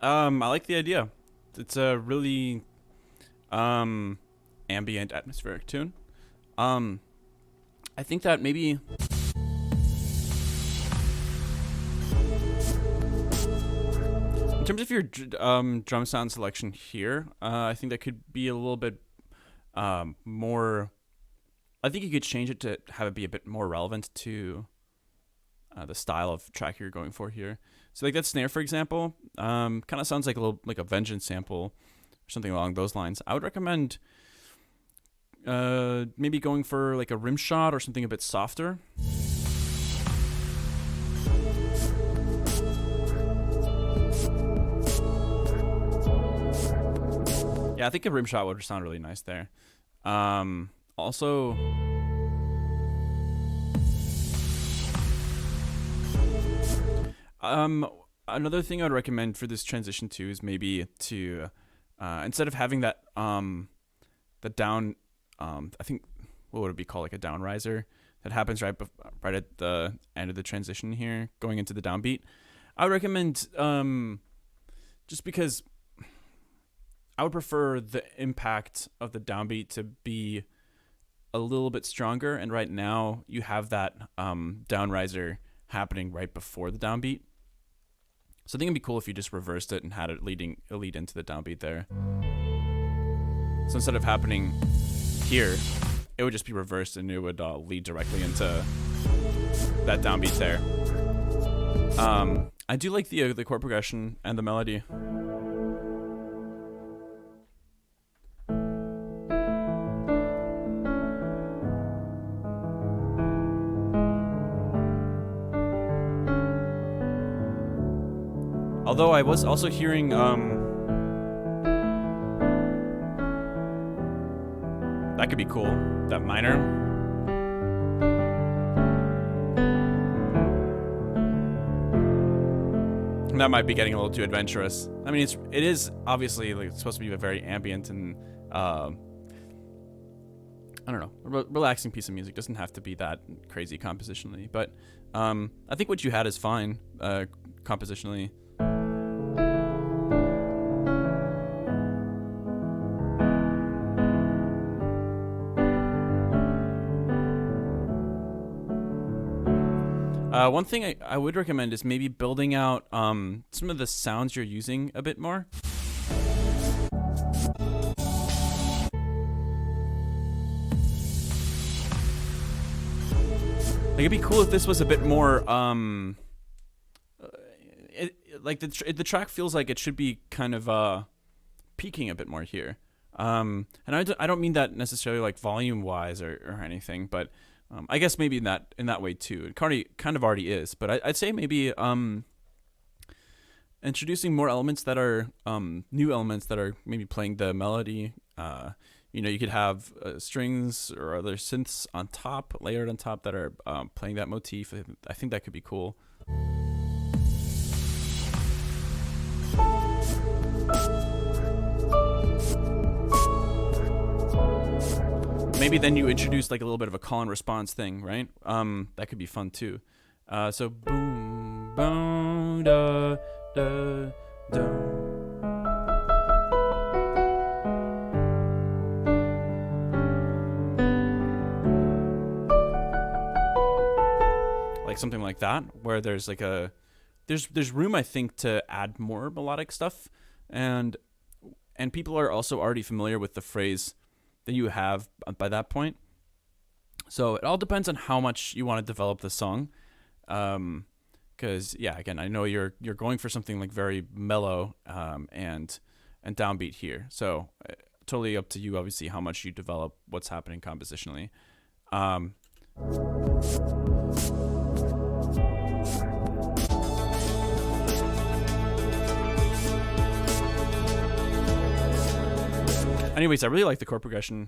I like the idea. It's a really ambient atmospheric tune. I think that maybe in terms of your drum sound selection here, I think that could be a little bit more. I think you could change it to have it be a bit more relevant to the style of track you're going for here. So like that snare, for example, kind of sounds like a Vengeance sample or something along those lines. I would recommend maybe going for like a rim shot or something a bit softer. Yeah, I think a rim shot would sound really nice there. Also, another thing I'd recommend for this transition too is maybe to instead of having that the down, I think what would it be called, like a down riser that happens right at the end of the transition here, going into the downbeat. I would recommend just because I would prefer the impact of the downbeat to be a little bit stronger, and right now you have that down riser happening right before the downbeat. So I think it'd be cool if you just reversed it and had it lead into the downbeat there. So instead of happening here, it would just be reversed and it would lead directly into that downbeat there. I do like the chord progression and the melody. Although I was also hearing that could be cool, that minor. And that might be getting a little too adventurous. I mean, it is obviously like, it's supposed to be a very ambient and I don't know, relaxing piece of music. Doesn't have to be that crazy compositionally, but I think what you had is fine compositionally. One thing I would recommend is maybe building out some of the sounds you're using a bit more. Like it'd be cool if this was a bit more like the track feels like it should be kind of peaking a bit more here. And I don't mean that necessarily like volume wise or anything, but I guess maybe in that way too. It kind of already is, but I'd say maybe introducing more elements that are new elements that are maybe playing the melody. You could have strings or other synths on top, layered on top, that are playing that motif. I think that could be cool. Maybe then you introduce like a little bit of a call and response thing, right? That could be fun too. So boom, boom, da, da, da. Like something like that, where there's like there's room, I think, to add more melodic stuff, and people are also already familiar with the phrase that you have by that point. So it all depends on how much you want to develop the song. Because again, I know you're going for something like very mellow and downbeat here. So totally up to you, obviously, how much you develop what's happening compositionally. Anyways, I really like the chord progression.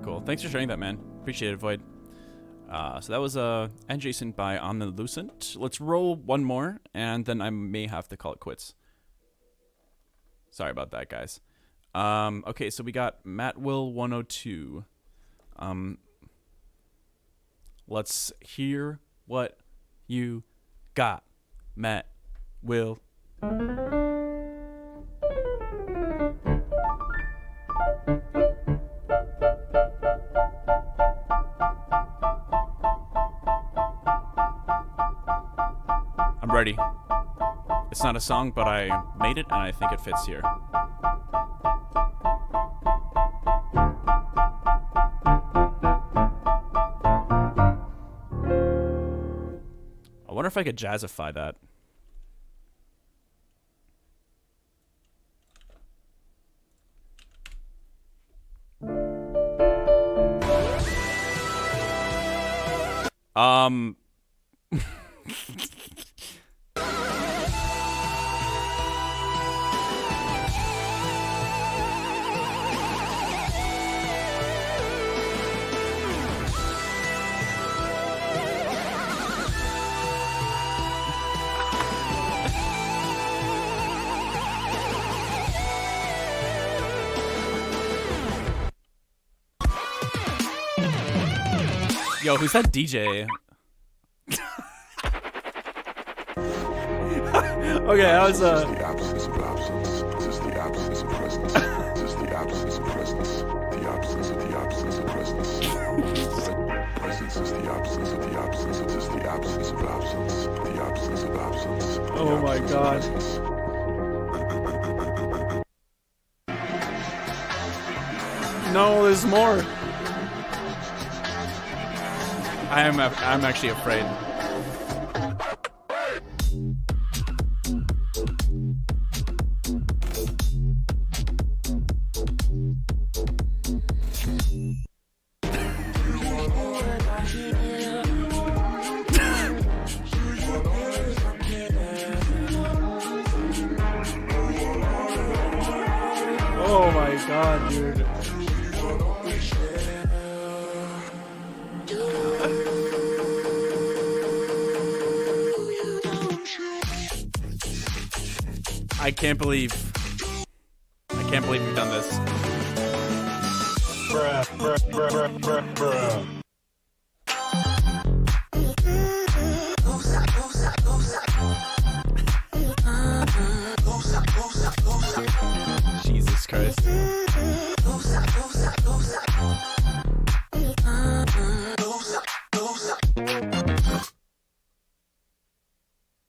Cool. thanks for sharing that, man. Appreciate it, Void. So that was Adjacent by Omnilucent. Let's roll one more, and then I may have to call it quits. Sorry about that, guys. Okay, so we got Matt Will 102. Let's hear what you got, Matt Will. I'm ready. It's not a song, but I made it and I think it fits here. I wonder if I could jazzify that. Yo, who's that DJ? Okay, that was The absence of absence. Just the absence of presence. Just the absence of presence. The absence of the absence of presence. Presence is the absence of the absence of just the absence of absence. The absence of absence. Oh my god. No, there's more. I'm actually afraid. Oh my god, dude. I can't believe we've done this. Jesus Christ.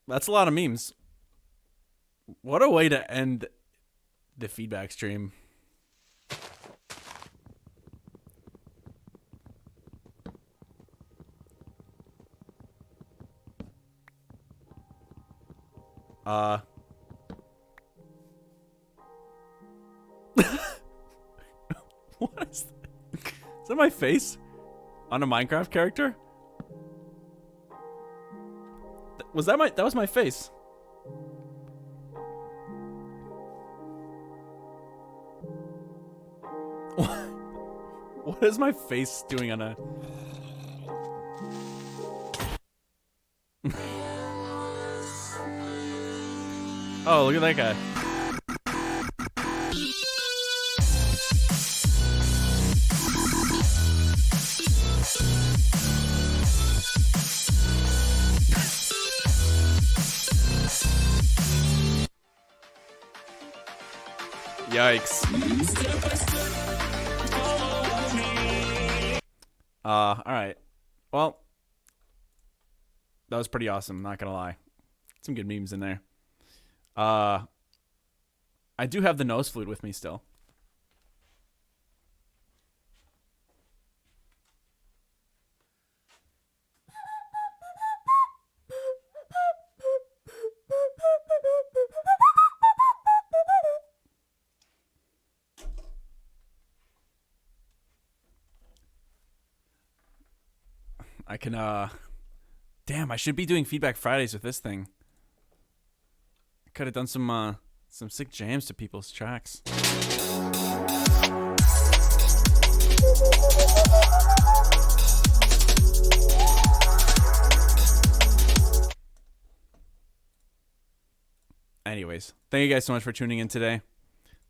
That's a lot of memes. What a way to end the feedback stream. What is that? Is that my face on a Minecraft character? That was my face. What is my face doing on a... Oh, look at that guy. Yikes. Alright. Well, that was pretty awesome, not gonna lie. Some good memes in there. I do have the nose flute with me still. I can, damn, I should be doing Feedback Fridays with this thing. I could have done some sick jams to people's tracks. Anyways, thank you guys so much for tuning in today.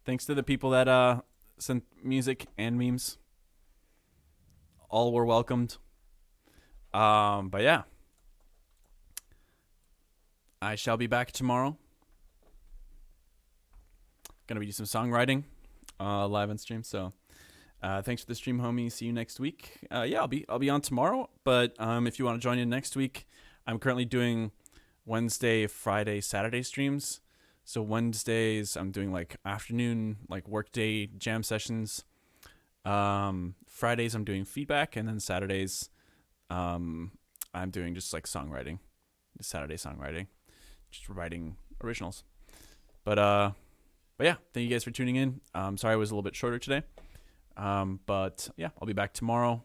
Thanks to the people that sent music and memes. All were welcomed. But yeah, I shall be back tomorrow. Gonna be doing some songwriting live on stream. So thanks for the stream, homie. See you next week. Yeah, I'll be on tomorrow. But if you want to join in next week, I'm currently doing Wednesday, Friday, Saturday streams. So Wednesdays I'm doing like afternoon, like workday jam sessions. Fridays I'm doing feedback, and then Saturdays I'm doing just like songwriting, Saturday songwriting, just writing originals. But yeah, thank you guys for tuning in. Sorry I was a little bit shorter today. But yeah, I'll be back tomorrow.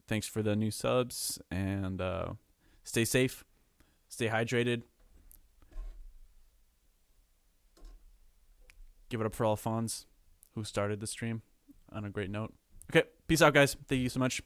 Thanks for the new subs, and stay safe, stay hydrated. Give it up for Alphonse, who started the stream on a great note. Okay, peace out, guys. Thank you so much.